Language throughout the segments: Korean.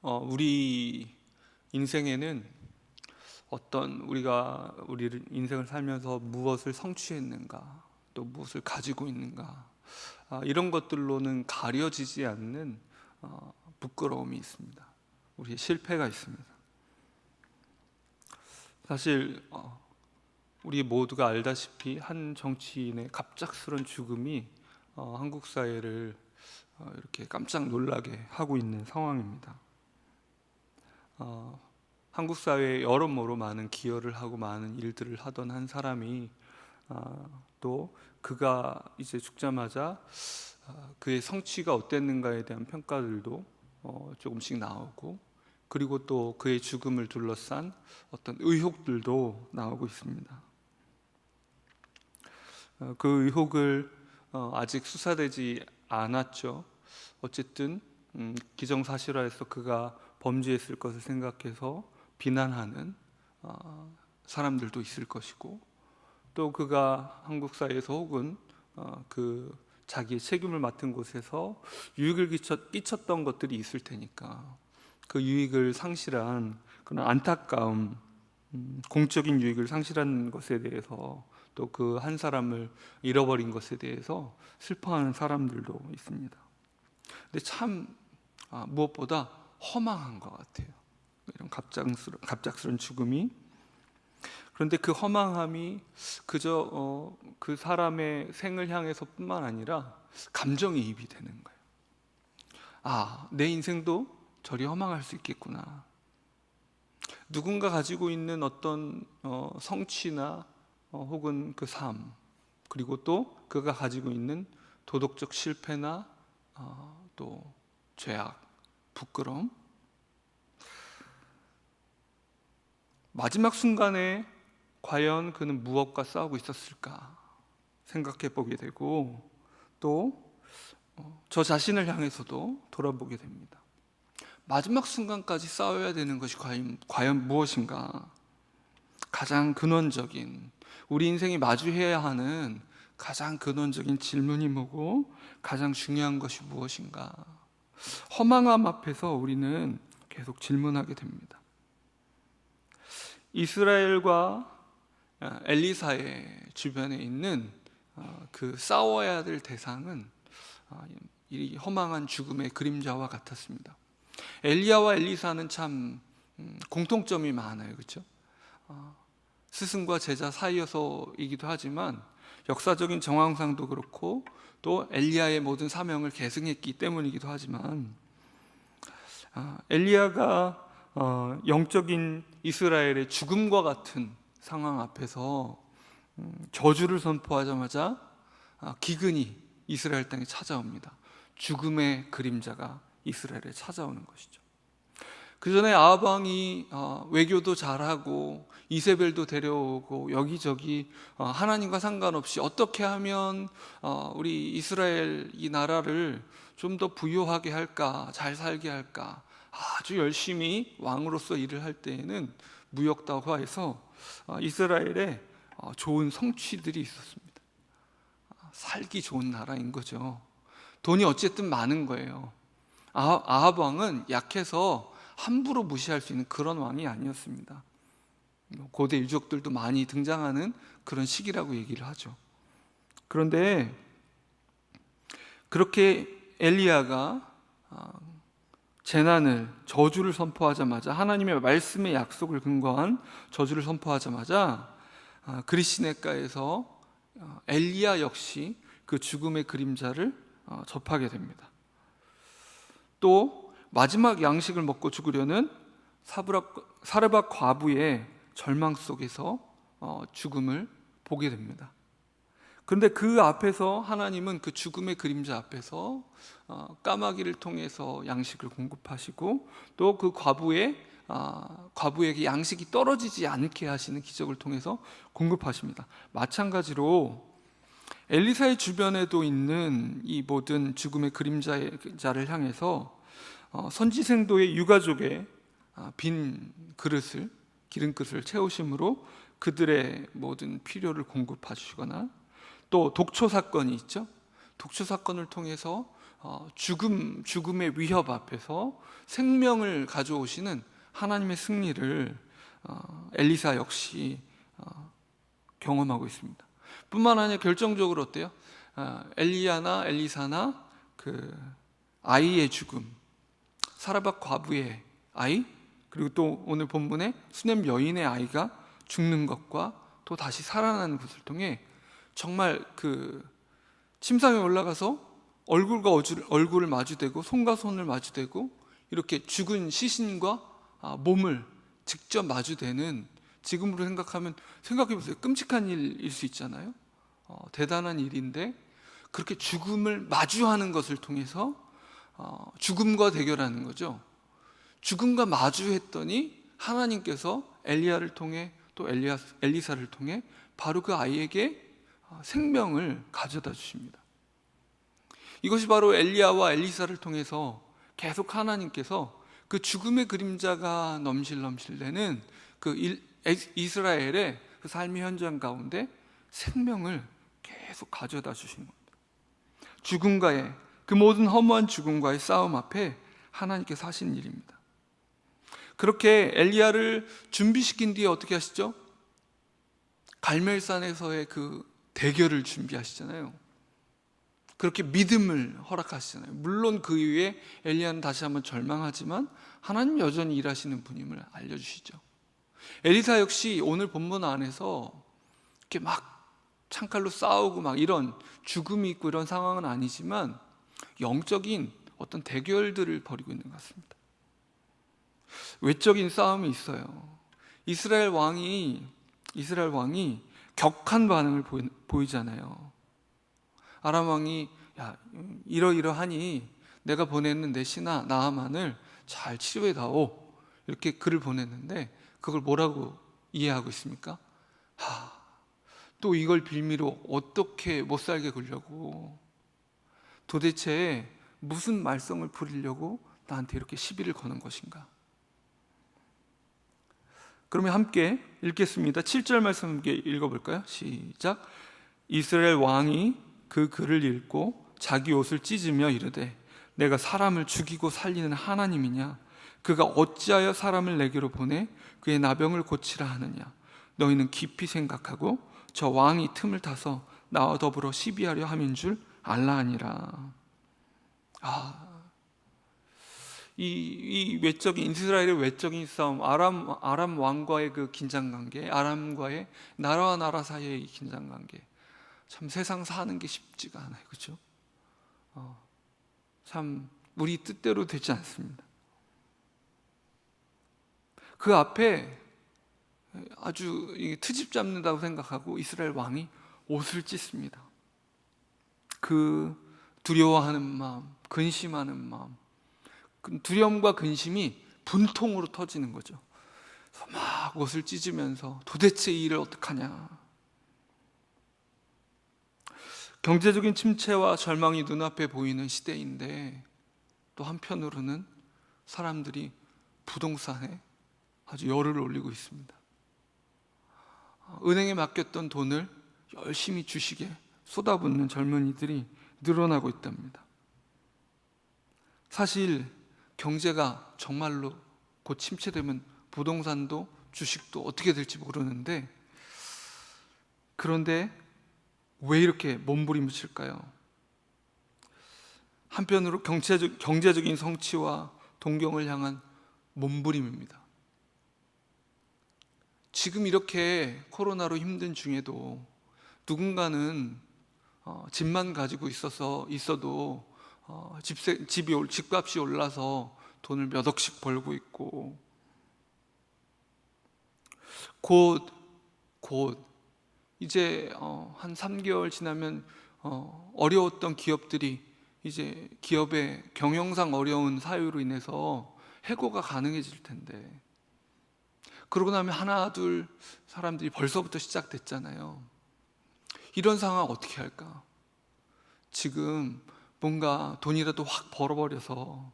우리 인생에는 우리가 우리 인생을 살면서 무엇을 성취했는가, 또 무엇을 가지고 있는가, 이런 것들로는 가려지지 않는 부끄러움이 있습니다. 우리의 실패가 있습니다. 사실 우리 모두가 알다시피 한 정치인의 갑작스런 죽음이 한국 사회를 이렇게 깜짝 놀라게 하고 있는 상황입니다. 한국 사회에 여러모로 많은 기여를 하고 많은 일들을 하던 한 사람이 또 그가 이제 죽자마자 그의 성취가 어땠는가에 대한 평가들도 조금씩 나오고, 그리고 또 그의 죽음을 둘러싼 어떤 의혹들도 나오고 있습니다. 그 의혹을 아직 수사되지 않았죠. 어쨌든 기정사실화해서 그가 범죄했을 것을 생각해서 비난하는 사람들도 있을 것이고, 또 그가 한국 사회에서 혹은 그 자기의 책임을 맡은 곳에서 유익을 끼쳤던 것들이 있을 테니까 그 유익을 상실한 그런 안타까움, 공적인 유익을 상실한 것에 대해서, 또 그 한 사람을 잃어버린 것에 대해서 슬퍼하는 사람들도 있습니다. 근데 참 무엇보다 허망한 것 같아요, 이런 갑작스러운 죽음이. 그런데 그 허망함이 그저 그 사람의 생을 향해서 뿐만 아니라 감정이입이 되는 거예요. 내 인생도 저리 허망할 수 있겠구나. 누군가 가지고 있는 어떤 성취나 혹은 그 삶, 그리고 또 그가 가지고 있는 도덕적 실패나 또 죄악, 부끄러움, 마지막 순간에 과연 그는 무엇과 싸우고 있었을까 생각해 보게 되고, 또 저 자신을 향해서도 돌아보게 됩니다. 마지막 순간까지 싸워야 되는 것이 과연 무엇인가? 가장 근원적인, 우리 인생이 마주해야 하는 가장 근원적인 질문이 뭐고, 가장 중요한 것이 무엇인가? 허망함 앞에서 우리는 계속 질문하게 됩니다. 이스라엘과 엘리사의 주변에 있는 그 싸워야 될 대상은 이 허망한 죽음의 그림자와 같았습니다. 엘리야와 엘리사는 참 공통점이 많아요, 그렇죠? 스승과 제자 사이여서이기도 하지만 역사적인 정황상도 그렇고, 또 엘리야의 모든 사명을 계승했기 때문이기도 하지만, 엘리야가 영적인 이스라엘의 죽음과 같은 상황 앞에서 저주를 선포하자마자 기근이 이스라엘 땅에 찾아옵니다. 죽음의 그림자가 이스라엘에 찾아오는 것이죠. 그 전에 아합 왕이 외교도 잘하고 이세벨도 데려오고 여기저기 하나님과 상관없이 어떻게 하면 우리 이스라엘 이 나라를 좀 더 부유하게 할까, 잘 살게 할까, 아주 열심히 왕으로서 일을 할 때에는 무역다화해서 이스라엘에 좋은 성취들이 있었습니다. 살기 좋은 나라인 거죠. 돈이 어쨌든 많은 거예요. 아합 왕은 약해서 함부로 무시할 수 있는 그런 왕이 아니었습니다. 고대 유적들도 많이 등장하는 그런 시기라고 얘기를 하죠. 그런데 그렇게 엘리야가 재난을, 저주를 선포하자마자, 하나님의 말씀의 약속을 근거한 저주를 선포하자마자 그리시네가에서 엘리야 역시 그 죽음의 그림자를 접하게 됩니다. 또 마지막 양식을 먹고 죽으려는 사르밧 과부의 절망 속에서 죽음을 보게 됩니다. 그런데 그 앞에서 하나님은 그 죽음의 그림자 앞에서 까마귀를 통해서 양식을 공급하시고, 또 그 과부에게 양식이 떨어지지 않게 하시는 기적을 통해서 공급하십니다. 마찬가지로 엘리사의 주변에도 있는 이 모든 죽음의 그림자를 향해서 선지생도의 유가족의 빈 그릇을, 기름그릇을 채우심으로 그들의 모든 필요를 공급해 주시거나, 또 독초 사건이 있죠. 독초 사건을 통해서 죽음의 위협 앞에서 생명을 가져오시는 하나님의 승리를 엘리사 역시 경험하고 있습니다. 뿐만 아니라 결정적으로 어때요? 엘리야나 엘리사나 그 아이의 죽음, 사라밧 과부의 아이, 그리고 또 오늘 본문에 수넴 여인의 아이가 죽는 것과 또 다시 살아나는 것을 통해 정말 그 침상에 올라가서 얼굴을 마주대고 손과 손을 마주대고 이렇게 죽은 시신과 몸을 직접 마주대는, 지금으로 생각해보세요. 끔찍한 일일 수 있잖아요. 대단한 일인데 그렇게 죽음을 마주하는 것을 통해서 죽음과 대결하는 거죠. 죽음과 마주했더니 하나님께서 엘리야를 통해 또 엘리사를 통해 바로 그 아이에게 생명을 가져다 주십니다. 이것이 바로 엘리야와 엘리사를 통해서 계속 하나님께서 그 죽음의 그림자가 넘실넘실대는 그 이스라엘의 그 삶의 현장 가운데 생명을 계속 가져다 주신 겁니다. 죽음과의, 그 모든 허무한 죽음과의 싸움 앞에 하나님께서 하신 일입니다. 그렇게 엘리야를 준비시킨 뒤에 어떻게 하시죠? 갈멜산에서의 그 대결을 준비하시잖아요. 그렇게 믿음을 허락하시잖아요. 물론 그 이후에 엘리야는 다시 한번 절망하지만 하나님 여전히 일하시는 분임을 알려주시죠. 엘리사 역시 오늘 본문 안에서 이렇게 막 창칼로 싸우고 막 이런 죽음이 있고 이런 상황은 아니지만 영적인 어떤 대결들을 벌이고 있는 것 같습니다. 외적인 싸움이 있어요. 이스라엘 왕이 격한 반응을 보이잖아요. 아람 왕이 이러이러하니 내가 보냈는 내 신하 나아만을 잘 치료해 다오, 이렇게 글을 보냈는데 그걸 뭐라고 이해하고 있습니까? 또 이걸 빌미로 어떻게 못 살게 굴려고, 도대체 무슨 말썽을 부리려고 나한테 이렇게 시비를 거는 것인가? 그러면 함께 읽겠습니다. 7절 말씀 함께 읽어볼까요? 시작. 이스라엘 왕이 그 글을 읽고 자기 옷을 찢으며 이르되 내가 사람을 죽이고 살리는 하나님이냐? 그가 어찌하여 사람을 내게로 보내 그의 나병을 고치라 하느냐? 너희는 깊이 생각하고 저 왕이 틈을 타서 나와 더불어 시비하려 함인 줄 알라 하니라. 이 외적인, 이스라엘의 외적인 싸움, 아람 왕과의 그 긴장관계, 아람과의 나라와 나라 사이의 긴장관계, 참 세상 사는 게 쉽지가 않아요. 그렇죠? 참 우리 뜻대로 되지 않습니다. 그 앞에 아주 트집 잡는다고 생각하고 이스라엘 왕이 옷을 찢습니다. 그 두려워하는 마음, 근심하는 마음, 두려움과 근심이 분통으로 터지는 거죠. 막 옷을 찢으면서 도대체 이 일을 어떡하냐. 경제적인 침체와 절망이 눈앞에 보이는 시대인데 또 한편으로는 사람들이 부동산에 아주 열을 올리고 있습니다. 은행에 맡겼던 돈을 열심히 주식에 쏟아붓는 젊은이들이 늘어나고 있답니다. 사실 경제가 정말로 곧 침체되면 부동산도 주식도 어떻게 될지 모르는데, 그런데 왜 이렇게 몸부림칠까요? 한편으로 경제적인 성취와 동경을 향한 몸부림입니다. 지금 이렇게 코로나로 힘든 중에도 누군가는 집만 가지고 있어도 집값이 올라서 돈을 몇 억씩 벌고 있고, 곧 이제 한 3개월 지나면 어려웠던 기업들이 이제 기업의 경영상 어려운 사유로 인해서 해고가 가능해질 텐데, 그러고 나면 하나 둘 사람들이 벌써부터 시작됐잖아요. 이런 상황 어떻게 할까? 지금 뭔가 돈이라도 확 벌어버려서,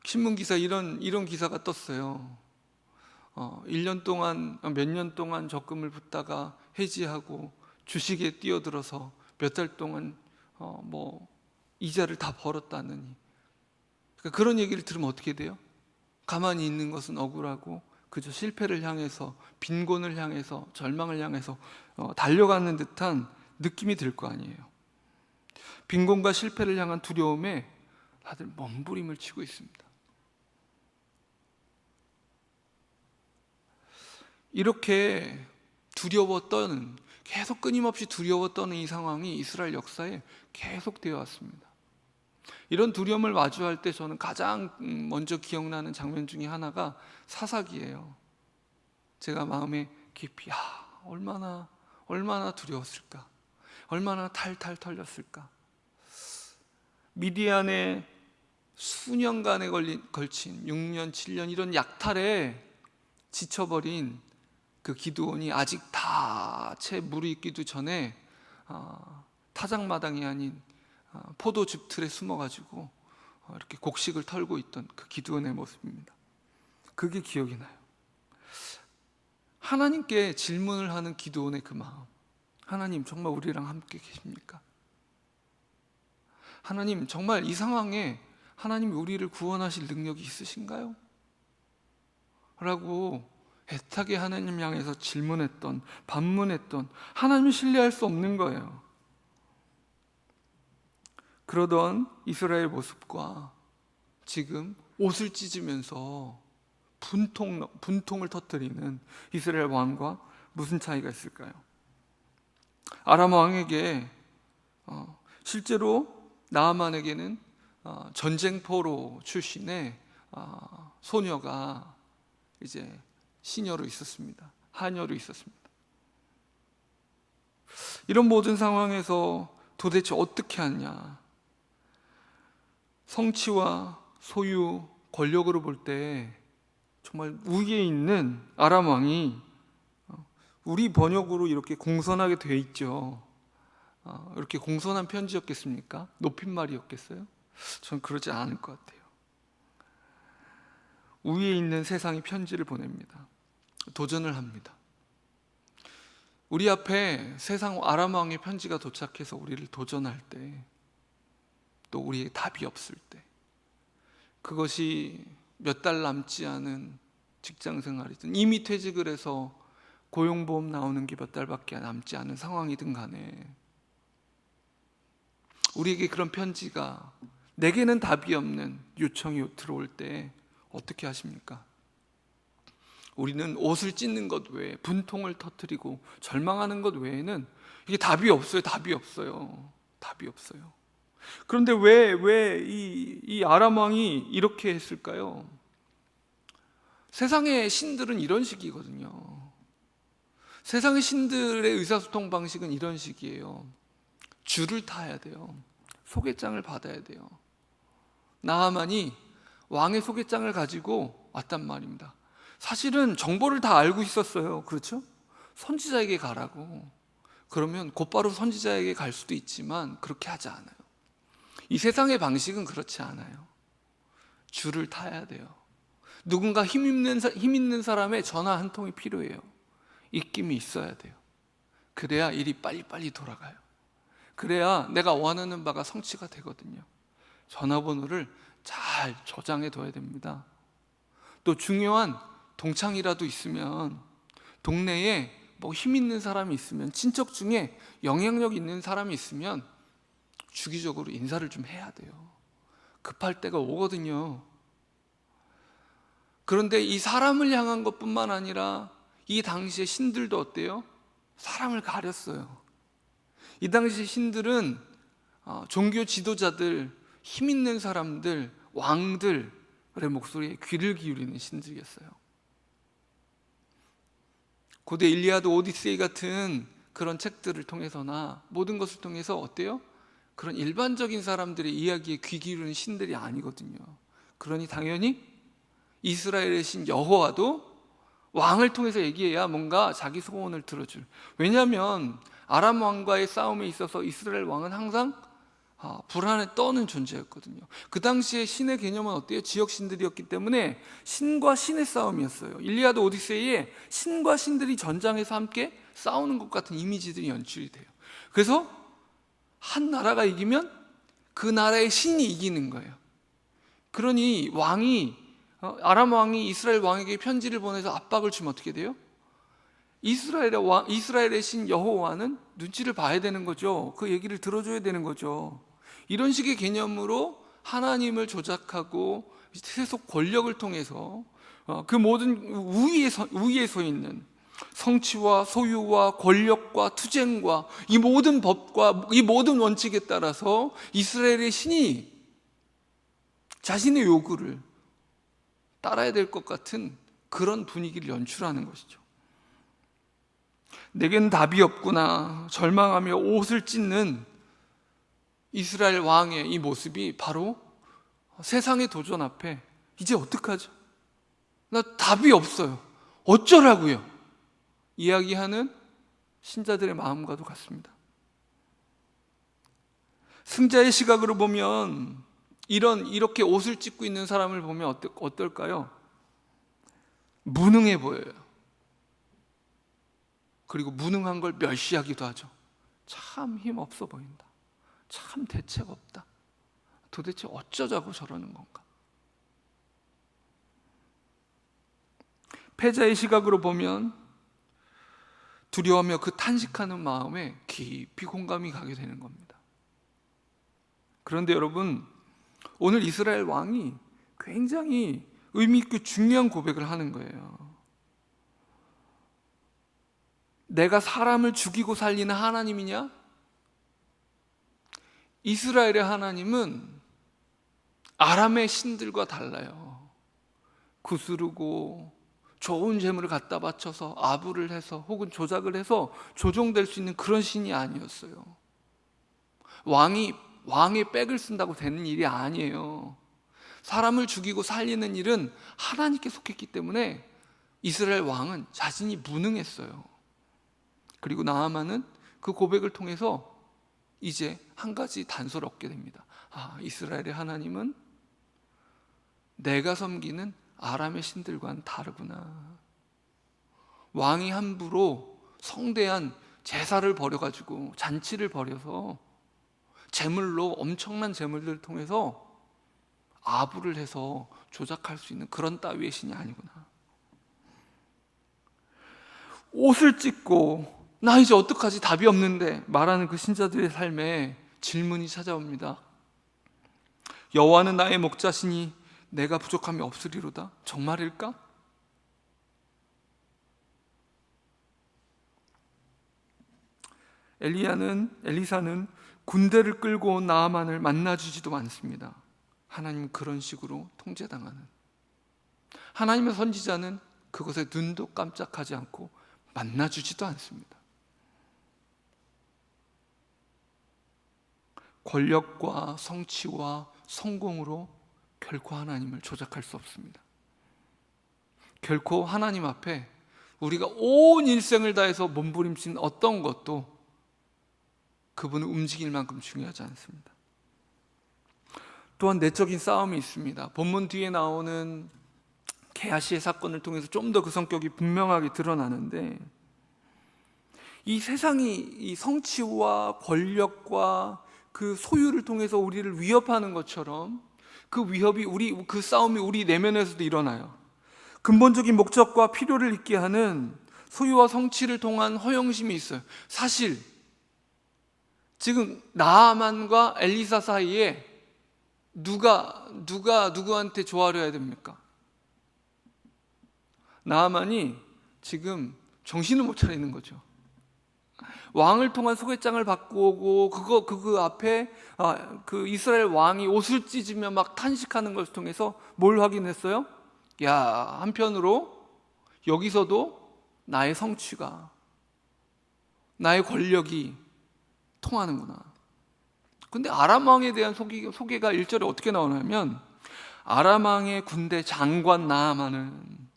신문기사 이런 기사가 떴어요. 1년 동안, 몇 년 동안 적금을 붓다가 해지하고 주식에 뛰어들어서 몇 달 동안 이자를 다 벌었다느니. 그러니까 그런 얘기를 들으면 어떻게 돼요? 가만히 있는 것은 억울하고 그저 실패를 향해서, 빈곤을 향해서, 절망을 향해서 달려가는 듯한 느낌이 들 거 아니에요. 빈곤과 실패를 향한 두려움에 다들 몸부림을 치고 있습니다. 이렇게 계속 끊임없이 두려워 떠는 이 상황이 이스라엘 역사에 계속되어 왔습니다. 이런 두려움을 마주할 때 저는 가장 먼저 기억나는 장면 중에 하나가 사사기예요. 제가 마음에 깊이 얼마나 두려웠을까, 얼마나 탈탈 털렸을까. 미디안에 수년간에 걸친 6년, 7년 이런 약탈에 지쳐버린 그 기드온이 아직 다 채 무르익기도 전에 타작마당이 아닌 포도즙 틀에 숨어가지고 이렇게 곡식을 털고 있던 그 기드온의 모습입니다. 그게 기억이 나요. 하나님께 질문을 하는 기드온의 그 마음. 하나님, 정말 우리랑 함께 계십니까? 하나님, 정말 이 상황에 하나님이 우리를 구원하실 능력이 있으신가요? 라고 애타게 하나님 향해서 질문했던, 반문했던, 하나님을 신뢰할 수 없는 거예요. 그러던 이스라엘 모습과 지금 옷을 찢으면서 분통을 터뜨리는 이스라엘 왕과 무슨 차이가 있을까요? 아람 왕에게 실제로 나아만에게는 전쟁포로 출신의 소녀가 이제 시녀로 있었습니다. 하녀로 있었습니다. 이런 모든 상황에서 도대체 어떻게 하냐? 성취와 소유, 권력으로 볼 때 정말 우위에 있는 아람 왕이, 우리 번역으로 이렇게 공손하게 되어 있죠. 이렇게 공손한 편지였겠습니까? 높임말이었겠어요? 전 그러지 않을 것 같아요. 우위에 있는 세상이 편지를 보냅니다. 도전을 합니다. 우리 앞에 세상 아람 왕의 편지가 도착해서 우리를 도전할 때, 또 우리에게 답이 없을 때, 그것이 몇 달 남지 않은 직장 생활이든, 이미 퇴직을 해서 고용보험 나오는 게 몇 달밖에 남지 않은 상황이든 간에, 우리에게 그런 편지가, 내게는 답이 없는 요청이 들어올 때 어떻게 하십니까? 우리는 옷을 찢는 것 외에, 분통을 터뜨리고 절망하는 것 외에는 이게 답이 없어요. 답이 없어요. 그런데 왜 이 아람 왕이 이렇게 했을까요? 세상의 신들은 이런 식이거든요. 세상의 신들의 의사소통 방식은 이런 식이에요. 줄을 타야 돼요. 소개장을 받아야 돼요. 나아만이 왕의 소개장을 가지고 왔단 말입니다. 사실은 정보를 다 알고 있었어요. 그렇죠? 선지자에게 가라고. 그러면 곧바로 선지자에게 갈 수도 있지만 그렇게 하지 않아요. 이 세상의 방식은 그렇지 않아요. 줄을 타야 돼요. 누군가 힘 있는 사람의 전화 한 통이 필요해요. 입김이 있어야 돼요. 그래야 일이 빨리빨리 돌아가요. 그래야 내가 원하는 바가 성취가 되거든요. 전화번호를 잘 저장해 둬야 됩니다. 또 중요한 동창이라도 있으면, 동네에 뭐 힘 있는 사람이 있으면, 친척 중에 영향력 있는 사람이 있으면 주기적으로 인사를 좀 해야 돼요. 급할 때가 오거든요. 그런데 이 사람을 향한 것뿐만 아니라 이 당시에 신들도 어때요? 사람을 가렸어요. 이 당시 신들은 종교 지도자들, 힘 있는 사람들, 왕들의 목소리에 귀를 기울이는 신들이었어요. 고대 일리아드, 오디세이 같은 그런 책들을 통해서나 모든 것을 통해서 어때요? 그런 일반적인 사람들의 이야기에 귀 기울이는 신들이 아니거든요. 그러니 당연히 이스라엘의 신 여호와도 왕을 통해서 얘기해야 뭔가 자기 소원을 들어줄. 왜냐하면 아람 왕과의 싸움에 있어서 이스라엘 왕은 항상 불안에 떠는 존재였거든요. 그 당시에 신의 개념은 어때요? 지역 신들이었기 때문에 신과 신의 싸움이었어요. 일리아드 오디세이에 신과 신들이 전장에서 함께 싸우는 것 같은 이미지들이 연출이 돼요. 그래서 한 나라가 이기면 그 나라의 신이 이기는 거예요. 그러니 아람 왕이 이스라엘 왕에게 편지를 보내서 압박을 주면 어떻게 돼요? 이스라엘의 신 여호와는 눈치를 봐야 되는 거죠. 그 얘기를 들어줘야 되는 거죠. 이런 식의 개념으로 하나님을 조작하고 세속 권력을 통해서 그 모든 우위에 서 있는 성취와 소유와 권력과 투쟁과 이 모든 법과 이 모든 원칙에 따라서 이스라엘의 신이 자신의 요구를 따라야 될 것 같은 그런 분위기를 연출하는 것이죠. 내게는 답이 없구나 절망하며 옷을 찢는 이스라엘 왕의 이 모습이 바로 세상의 도전 앞에 이제 어떡하죠? 나 답이 없어요. 어쩌라고요? 이야기하는 신자들의 마음과도 같습니다. 승자의 시각으로 보면 이렇게 옷을 찢고 있는 사람을 보면 어떨까요? 무능해 보여요. 그리고 무능한 걸 멸시하기도 하죠. 참 힘없어 보인다. 참 대책 없다. 도대체 어쩌자고 저러는 건가? 패자의 시각으로 보면 두려워하며 그 탄식하는 마음에 깊이 공감이 가게 되는 겁니다. 그런데 여러분, 오늘 이스라엘 왕이 굉장히 의미 있고 중요한 고백을 하는 거예요. 내가 사람을 죽이고 살리는 하나님이냐? 이스라엘의 하나님은 아람의 신들과 달라요. 구스르고 좋은 재물을 갖다 바쳐서 아부를 해서 혹은 조작을 해서 조종될 수 있는 그런 신이 아니었어요. 왕의 백을 쓴다고 되는 일이 아니에요. 사람을 죽이고 살리는 일은 하나님께 속했기 때문에 이스라엘 왕은 자신이 무능했어요. 그리고 나아만은 그 고백을 통해서 이제 한 가지 단서를 얻게 됩니다. 이스라엘의 하나님은 내가 섬기는 아람의 신들과는 다르구나. 왕이 함부로 성대한 제사를 벌여가지고 잔치를 벌여서 재물로 엄청난 재물들을 통해서 아부를 해서 조작할 수 있는 그런 따위의 신이 아니구나. 옷을 찢고 나 이제 어떡하지 답이 없는데 말하는 그 신자들의 삶에 질문이 찾아옵니다. 여호와는 나의 목자시니 내가 부족함이 없으리로다. 정말일까? 엘리사는 군대를 끌고 온 나아만을 만나주지도 않습니다. 하나님 그런 식으로 통제당하는, 하나님의 선지자는 그것에 눈도 깜짝하지 않고 만나주지도 않습니다. 권력과 성취와 성공으로 결코 하나님을 조작할 수 없습니다. 결코 하나님 앞에 우리가 온 일생을 다해서 몸부림친 어떤 것도 그분을 움직일 만큼 중요하지 않습니다. 또한 내적인 싸움이 있습니다. 본문 뒤에 나오는 게하시의 사건을 통해서 좀 더 그 성격이 분명하게 드러나는데, 이 세상이 이 성취와 권력과 그 소유를 통해서 우리를 위협하는 것처럼 그 위협이 그 싸움이 우리 내면에서도 일어나요. 근본적인 목적과 필요를 잊게 하는 소유와 성취를 통한 허영심이 있어요. 사실 지금 나아만과 엘리사 사이에 누가 누구한테 조아려야 됩니까? 나아만이 지금 정신을 못 차리는 거죠. 왕을 통한 소개장을 받고 오고 그 앞에 그 이스라엘 왕이 옷을 찢으며 막 탄식하는 것을 통해서 뭘 확인했어요? 야, 한편으로 여기서도 나의 성취가, 나의 권력이 통하는구나. 근데 아람 왕에 대한 소개가 1절에 어떻게 나오냐면, 아람 왕의 군대 장관 나아만은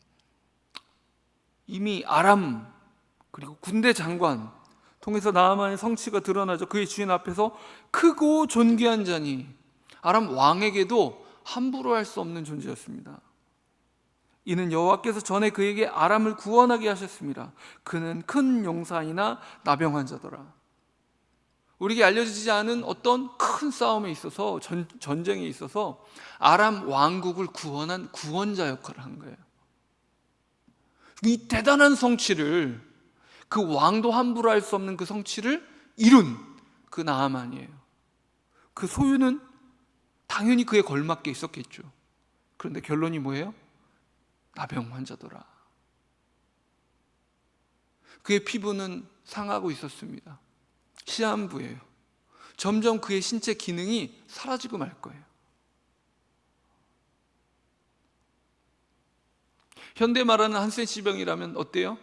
이미 아람 그리고 군대 장관 통해서 나아만의 성취가 드러나죠. 그의 주인 앞에서 크고 존귀한 자니 아람 왕에게도 함부로 할 수 없는 존재였습니다. 이는 여호와께서 전에 그에게 아람을 구원하게 하셨습니다. 그는 큰 용사이나 나병한 자더라. 우리에게 알려지지 않은 어떤 큰 싸움에 있어서, 전쟁에 있어서 아람 왕국을 구원한 구원자 역할을 한 거예요. 이 대단한 성취를, 그 왕도 함부로 할 수 없는 그 성취를 이룬 그 나아만이에요. 그 소유는 당연히 그에 걸맞게 있었겠죠. 그런데 결론이 뭐예요? 나병 환자더라. 그의 피부는 상하고 있었습니다. 시한부예요. 점점 그의 신체 기능이 사라지고 말 거예요. 현대 말하는 한센시병이라면 어때요?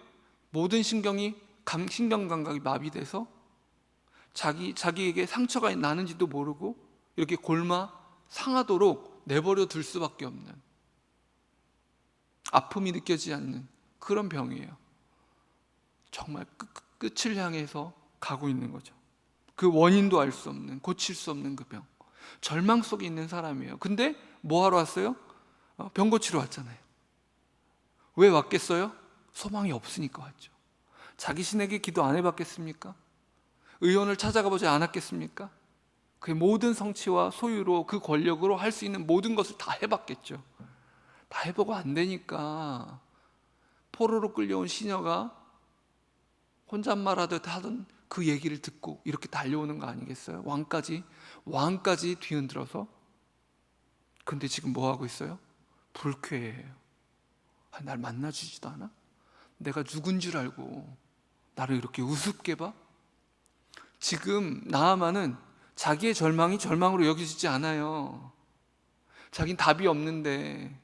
모든 신경 감각이 마비돼서 자기에게 상처가 나는지도 모르고 이렇게 골마 상하도록 내버려 둘 수밖에 없는, 아픔이 느껴지지 않는 그런 병이에요. 정말 끝을 향해서 가고 있는 거죠. 그 원인도 알 수 없는, 고칠 수 없는 그 병, 절망 속에 있는 사람이에요. 근데 뭐 하러 왔어요? 병 고치러 왔잖아요. 왜 왔겠어요? 소망이 없으니까 왔죠. 자기 신에게 기도 안 해봤겠습니까? 의원을 찾아가 보지 않았겠습니까? 그의 모든 성취와 소유로, 그 권력으로 할 수 있는 모든 것을 다 해봤겠죠. 다 해보고 안 되니까 포로로 끌려온 시녀가 혼잣말하듯 하던 그 얘기를 듣고 이렇게 달려오는 거 아니겠어요? 왕까지 뒤흔들어서. 근데 지금 뭐 하고 있어요? 불쾌해요. 날 만나주지도 않아? 내가 누군 줄 알고 나를 이렇게 우습게 봐? 지금 나아만은 자기의 절망이 절망으로 여겨지지 않아요. 자긴 답이 없는데,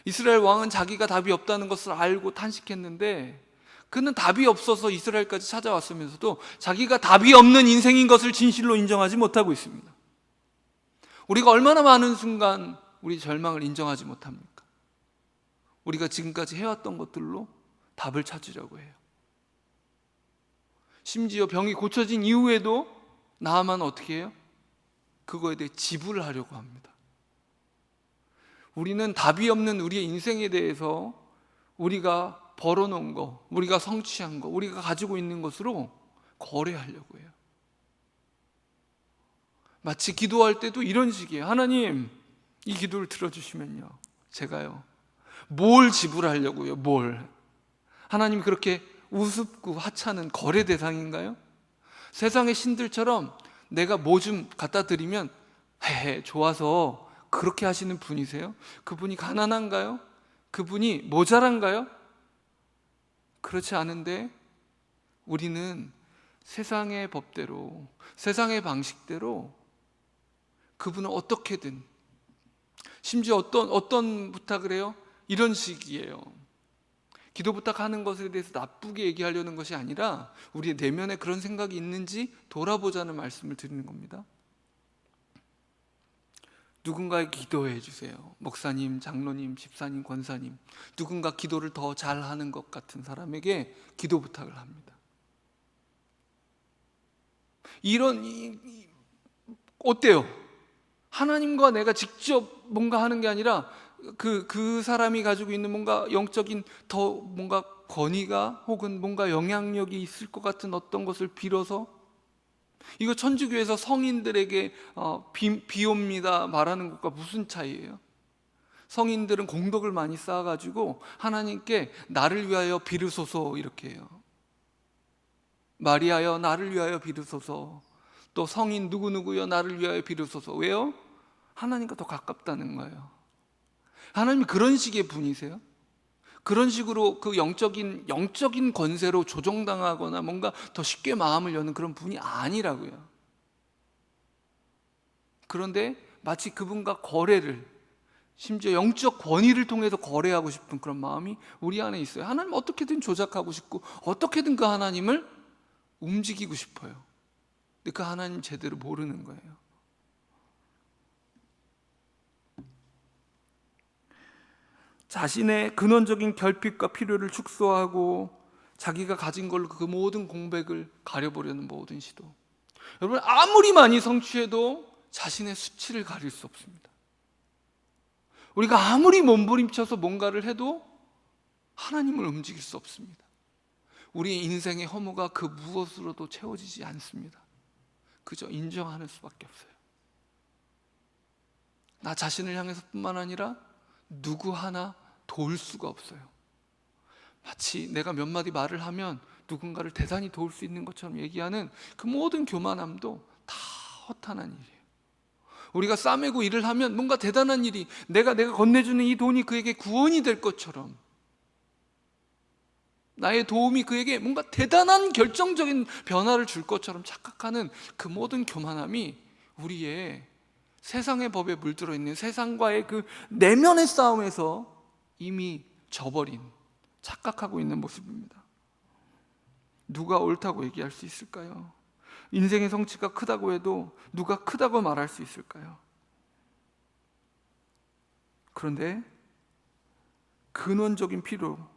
이스라엘 왕은 자기가 답이 없다는 것을 알고 탄식했는데, 그는 답이 없어서 이스라엘까지 찾아왔으면서도 자기가 답이 없는 인생인 것을 진실로 인정하지 못하고 있습니다. 우리가 얼마나 많은 순간 우리 절망을 인정하지 못합니까? 우리가 지금까지 해왔던 것들로 답을 찾으려고 해요. 심지어 병이 고쳐진 이후에도 나아만 어떻게 해요? 그거에 대해 지불을 하려고 합니다. 우리는 답이 없는 우리의 인생에 대해서 우리가 벌어놓은 거, 우리가 성취한 거, 우리가 가지고 있는 것으로 거래하려고 해요. 마치 기도할 때도 이런 식이에요. 하나님, 이 기도를 들어주시면요, 제가요, 뭘 지불하려고요? 뭘? 하나님 그렇게 우습고 하찮은 거래 대상인가요? 세상의 신들처럼 내가 뭐 좀 갖다 드리면 헤헤 좋아서 그렇게 하시는 분이세요? 그분이 가난한가요? 그분이 모자란가요? 그렇지 않은데 우리는 세상의 법대로, 세상의 방식대로 그분은 어떻게든, 심지어 어떤 부탁을 해요? 이런 식이에요. 기도 부탁하는 것에 대해서 나쁘게 얘기하려는 것이 아니라 우리의 내면에 그런 생각이 있는지 돌아보자는 말씀을 드리는 겁니다. 누군가에게 기도해 주세요. 목사님, 장로님, 집사님, 권사님, 누군가 기도를 더 잘하는 것 같은 사람에게 기도 부탁을 합니다. 어때요? 하나님과 내가 직접 뭔가 하는 게 아니라 그 사람이 가지고 있는 뭔가 영적인 더 뭔가 권위가 혹은 뭔가 영향력이 있을 것 같은 어떤 것을 빌어서, 이거 천주교에서 성인들에게 비옵니다 말하는 것과 무슨 차이예요? 성인들은 공덕을 많이 쌓아가지고 하나님께 나를 위하여 비르소서 이렇게 해요. 마리아여 나를 위하여 비르소서, 또 성인 누구누구여 나를 위하여 비르소서. 왜요? 하나님과 더 가깝다는 거예요. 하나님이 그런 식의 분이세요? 그런 식으로 그 영적인 권세로 조종당하거나 뭔가 더 쉽게 마음을 여는 그런 분이 아니라고요. 그런데 마치 그분과 거래를, 심지어 영적 권위를 통해서 거래하고 싶은 그런 마음이 우리 안에 있어요. 하나님 어떻게든 조작하고 싶고 어떻게든 그 하나님을 움직이고 싶어요. 근데 그 하나님 제대로 모르는 거예요. 자신의 근원적인 결핍과 필요를 축소하고 자기가 가진 걸로 그 모든 공백을 가려보려는 모든 시도. 여러분, 아무리 많이 성취해도 자신의 수치를 가릴 수 없습니다. 우리가 아무리 몸부림쳐서 뭔가를 해도 하나님을 움직일 수 없습니다. 우리의 인생의 허무가 그 무엇으로도 채워지지 않습니다. 그저 인정하는 수밖에 없어요. 나 자신을 향해서뿐만 아니라 누구 하나 도울 수가 없어요. 마치 내가 몇 마디 말을 하면 누군가를 대단히 도울 수 있는 것처럼 얘기하는 그 모든 교만함도 다 허탄한 일이에요. 우리가 싸매고 일을 하면 뭔가 대단한 일이, 내가 건네주는 이 돈이 그에게 구원이 될 것처럼, 나의 도움이 그에게 뭔가 대단한 결정적인 변화를 줄 것처럼 착각하는 그 모든 교만함이 우리의 세상의 법에 물들어 있는 세상과의 그 내면의 싸움에서 이미 져버린, 착각하고 있는 모습입니다. 누가 옳다고 얘기할 수 있을까요? 인생의 성취가 크다고 해도 누가 크다고 말할 수 있을까요? 그런데 근원적인 필요,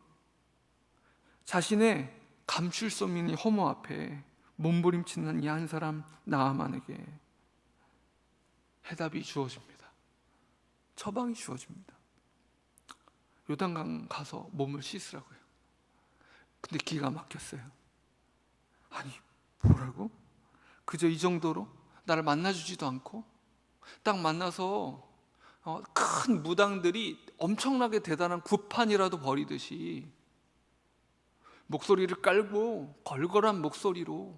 자신의 감출 수 없는 허무 앞에 몸부림치는 이 한 사람 나아만에게 해답이 주어집니다. 처방이 주어집니다. 요단강 가서 몸을 씻으라고요. 근데 기가 막혔어요. 아니, 뭐라고? 그저 이 정도로 나를 만나주지도 않고, 딱 만나서 큰 무당들이 엄청나게 대단한 구판이라도 벌이듯이 목소리를 깔고 걸걸한 목소리로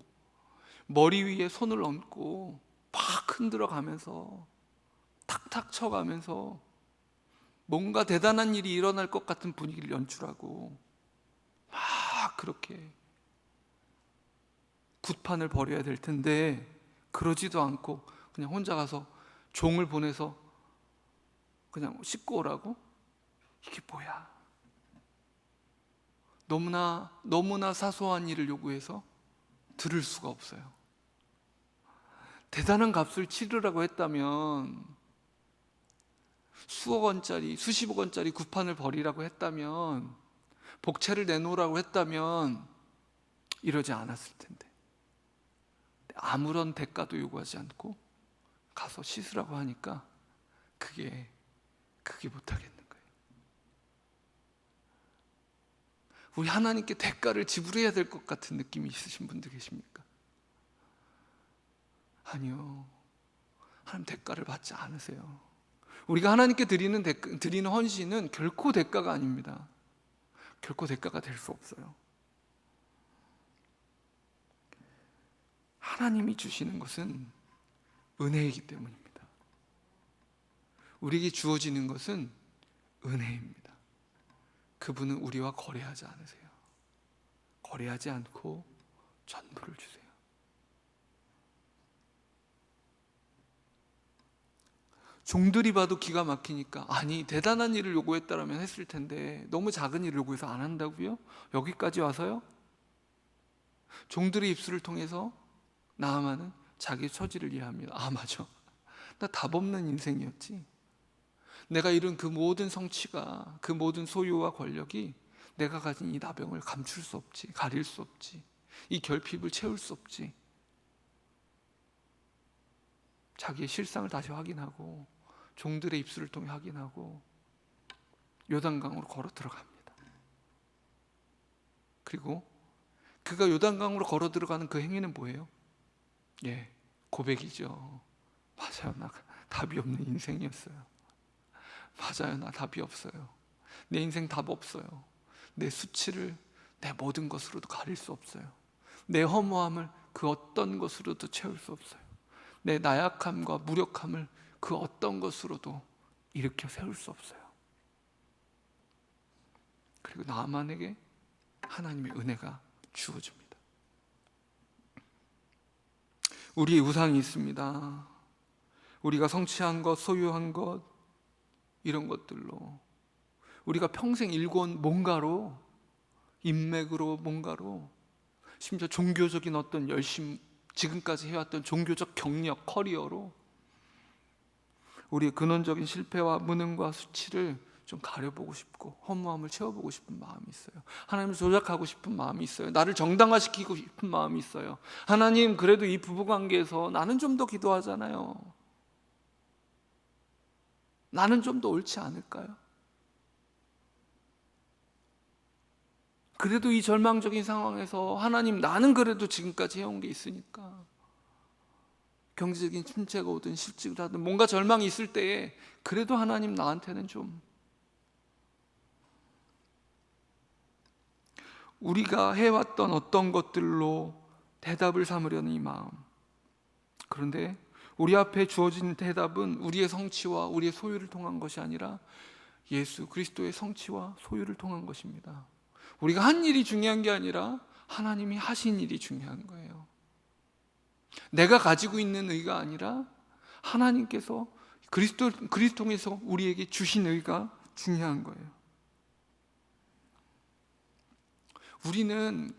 머리 위에 손을 얹고 팍 흔들어 가면서 탁탁 쳐가면서 뭔가 대단한 일이 일어날 것 같은 분위기를 연출하고 막 그렇게 굿판을 벌여야 될 텐데 그러지도 않고 그냥 혼자 가서 종을 보내서 그냥 씻고 오라고? 이게 뭐야? 너무나 사소한 일을 요구해서 들을 수가 없어요. 대단한 값을 치르라고 했다면, 수억 원짜리, 수십억 원짜리 굿판을 벌이라고 했다면, 복채를 내놓으라고 했다면 이러지 않았을 텐데, 아무런 대가도 요구하지 않고 가서 씻으라고 하니까 그게 못하겠는 거예요. 우리 하나님께 대가를 지불해야 될 것 같은 느낌이 있으신 분들 계십니까? 아니요, 하나님 대가를 받지 않으세요. 우리가 하나님께 드리는 헌신은 결코 대가가 아닙니다. 결코 대가가 될 수 없어요. 하나님이 주시는 것은 은혜이기 때문입니다. 우리에게 주어지는 것은 은혜입니다. 그분은 우리와 거래하지 않으세요. 거래하지 않고 전부를 주세요. 종들이 봐도 기가 막히니까, 아니 대단한 일을 요구했다라면 했을 텐데 너무 작은 일을 요구해서 안 한다고요? 여기까지 와서요? 종들의 입술을 통해서 나아만은 자기 처지를 이해합니다. 아, 맞아, 나 답 없는 인생이었지. 내가 이룬 그 모든 성취가, 그 모든 소유와 권력이 내가 가진 이 나병을 감출 수 없지, 가릴 수 없지, 이 결핍을 채울 수 없지. 자기의 실상을 다시 확인하고 종들의 입술을 통해 확인하고 요단강으로 걸어 들어갑니다. 그리고 그가 요단강으로 걸어 들어가는 그 행위는 뭐예요? 고백이죠. 맞아요, 나 답이 없는 인생이었어요. 맞아요, 나 답이 없어요. 내 인생 답 없어요. 내 수치를 내 모든 것으로도 가릴 수 없어요. 내 허무함을 그 어떤 것으로도 채울 수 없어요. 내 나약함과 무력함을 그 어떤 것으로도 일으켜 세울 수 없어요. 그리고 나만에게 하나님의 은혜가 주어집니다. 우리의 우상이 있습니다. 우리가 성취한 것, 소유한 것, 이런 것들로 우리가 평생 일궈온 뭔가로, 인맥으로, 뭔가로, 심지어 종교적인 어떤 열심, 지금까지 해왔던 종교적 경력, 커리어로 우리의 근원적인 실패와 무능과 수치를 좀 가려보고 싶고 허무함을 채워보고 싶은 마음이 있어요. 하나님을 조작하고 싶은 마음이 있어요. 나를 정당화시키고 싶은 마음이 있어요. 하나님, 그래도 이 부부관계에서 나는 좀 더 기도하잖아요. 나는 좀 더 옳지 않을까요? 그래도 이 절망적인 상황에서 하나님, 나는 그래도 지금까지 해온 게 있으니까 경제적인 침체가 오든 실직을 하든 뭔가 절망이 있을 때에 그래도 하나님 나한테는 좀, 우리가 해왔던 어떤 것들로 대답을 삼으려는 이 마음. 그런데 우리 앞에 주어진 대답은 우리의 성취와 우리의 소유를 통한 것이 아니라 예수 그리스도의 성취와 소유를 통한 것입니다. 우리가 한 일이 중요한 게 아니라 하나님이 하신 일이 중요한 거예요. 내가 가지고 있는 의가 아니라 하나님께서 그리스도 통해서 우리에게 주신 의가 중요한 거예요. 우리는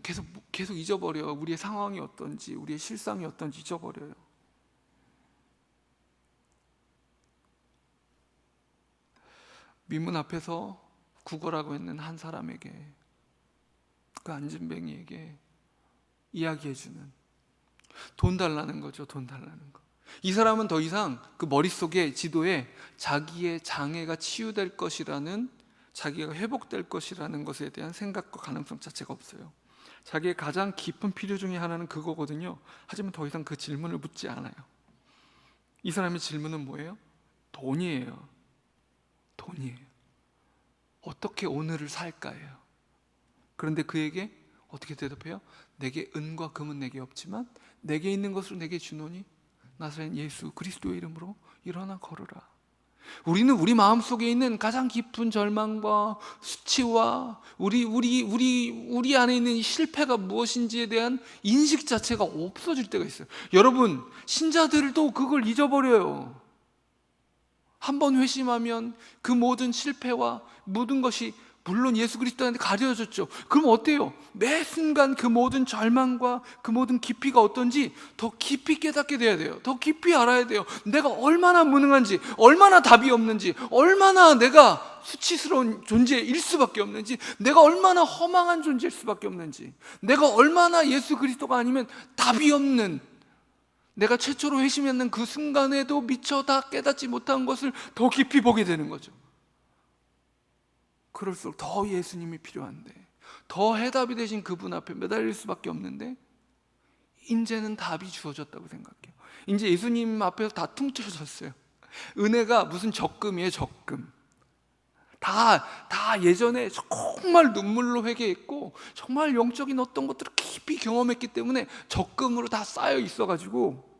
계속 잊어버려요. 우리의 상황이 어떤지, 우리의 실상이 어떤지 잊어버려요. 민문 앞에서 구걸하고 있는 한 사람에게, 그 안진뱅이에게 이야기해주는, 돈 달라는 거죠. 돈 달라는 거. 이 사람은 더 이상 그 머릿속에 지도에 자기의 장애가 치유될 것이라는, 자기가 회복될 것이라는 것에 대한 생각과 가능성 자체가 없어요. 자기의 가장 깊은 필요 중에 하나는 그거거든요. 하지만 더 이상 그 질문을 묻지 않아요. 이 사람의 질문은 뭐예요? 돈이에요. 돈이에요. 어떻게 오늘을 살까예요. 그런데 그에게 어떻게 대답해요? 내게 은과 금은 내게 없지만 내게 있는 것으로 내게 주노니 나사렛 예수 그리스도의 이름으로 일어나 걸으라. 우리는 우리 마음속에 있는 가장 깊은 절망과 수치와 우리 안에 있는 이 실패가 무엇인지에 대한 인식 자체가 없어질 때가 있어요. 여러분, 신자들도 그걸 잊어버려요. 한번 회심하면 그 모든 실패와 모든 것이 물론 예수 그리스도한테 가려졌죠. 그럼 어때요? 매 순간 그 모든 절망과 그 모든 깊이가 어떤지 더 깊이 깨닫게 돼야 돼요. 더 깊이 알아야 돼요. 내가 얼마나 무능한지, 얼마나 답이 없는지, 얼마나 내가 수치스러운 존재일 수밖에 없는지, 내가 얼마나 허망한 존재일 수밖에 없는지, 내가 얼마나 예수 그리스도가 아니면 답이 없는, 내가 최초로 회심했는 그 순간에도 미처 다 깨닫지 못한 것을 더 깊이 보게 되는 거죠. 그럴수록 더 예수님이 필요한데, 더 해답이 되신 그분 앞에 매달릴 수밖에 없는데, 이제는 답이 주어졌다고 생각해요. 이제 예수님 앞에서 다 퉁쳐졌어요. 은혜가 무슨 적금이에요, 적금. 다 예전에 정말 눈물로 회개했고 정말 영적인 어떤 것들을 깊이 경험했기 때문에 적금으로 다 쌓여 있어가지고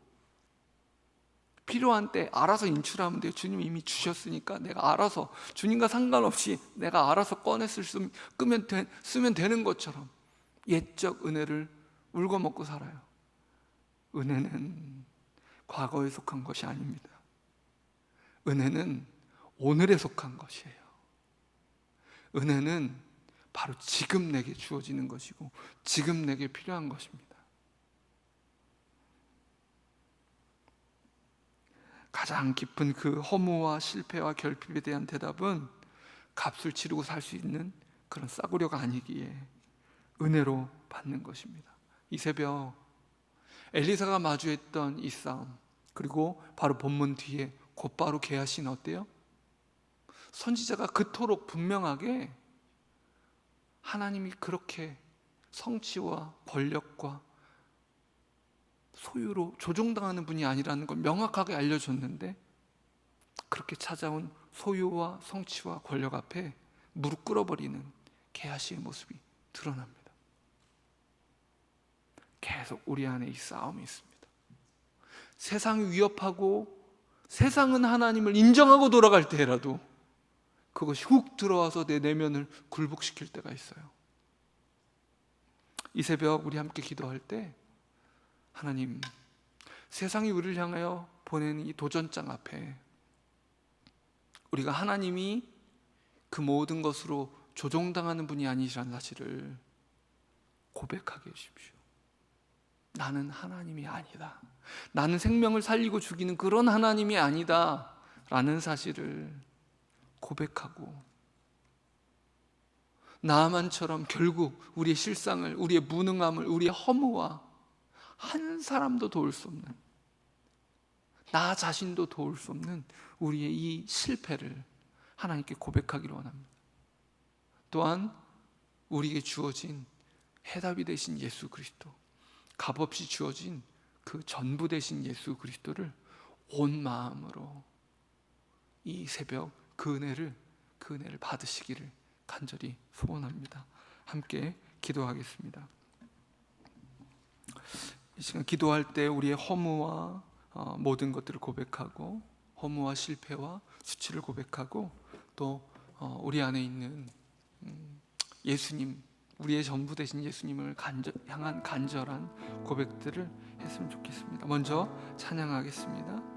필요한 때 알아서 인출하면 돼요. 주님 이미 주셨으니까 내가 알아서, 주님과 상관없이 내가 알아서 쓰면 되는 것처럼 옛적 은혜를 울고 먹고 살아요. 은혜는 과거에 속한 것이 아닙니다. 은혜는 오늘에 속한 것이에요. 은혜는 바로 지금 내게 주어지는 것이고 지금 내게 필요한 것입니다. 가장 깊은 그 허무와 실패와 결핍에 대한 대답은 값을 치르고 살 수 있는 그런 싸구려가 아니기에 은혜로 받는 것입니다. 이 새벽 엘리사가 마주했던 이 싸움, 그리고 바로 본문 뒤에 곧바로 게하시는 어때요? 선지자가 그토록 분명하게 하나님이 그렇게 성취와 권력과 소유로 조종당하는 분이 아니라는 걸 명확하게 알려줬는데, 그렇게 찾아온 소유와 성취와 권력 앞에 무릎 꿇어버리는 게하시의 모습이 드러납니다. 계속 우리 안에 이 싸움이 있습니다. 세상이 위협하고 세상은 하나님을 인정하고 돌아갈 때라도 그것이 훅 들어와서 내 내면을 굴복시킬 때가 있어요. 이 새벽 우리 함께 기도할 때 하나님, 세상이 우리를 향하여 보내는 이 도전장 앞에 우리가 하나님이 그 모든 것으로 조종당하는 분이 아니시라는 사실을 고백하게 해주십시오. 나는 하나님이 아니다. 나는 생명을 살리고 죽이는 그런 하나님이 아니다 라는 사실을 고백하고, 나만처럼 결국 우리의 실상을, 우리의 무능함을, 우리의 허무와 한 사람도 도울 수 없는, 나 자신도 도울 수 없는 우리의 이 실패를 하나님께 고백하기를 원합니다. 또한 우리에게 주어진 해답이 되신 예수 그리스도, 값없이 주어진 그 전부 되신 예수 그리스도를 온 마음으로 이 새벽 그 은혜를 받으시기를 간절히 소원합니다. 함께 기도하겠습니다. 이 시간 기도할 때 우리의 허무와 모든 것들을 고백하고, 허무와 실패와 수치를 고백하고, 또 우리 안에 있는 예수님, 우리의 전부 되신 예수님을 향한 간절한 고백들을 했으면 좋겠습니다. 먼저 찬양하겠습니다.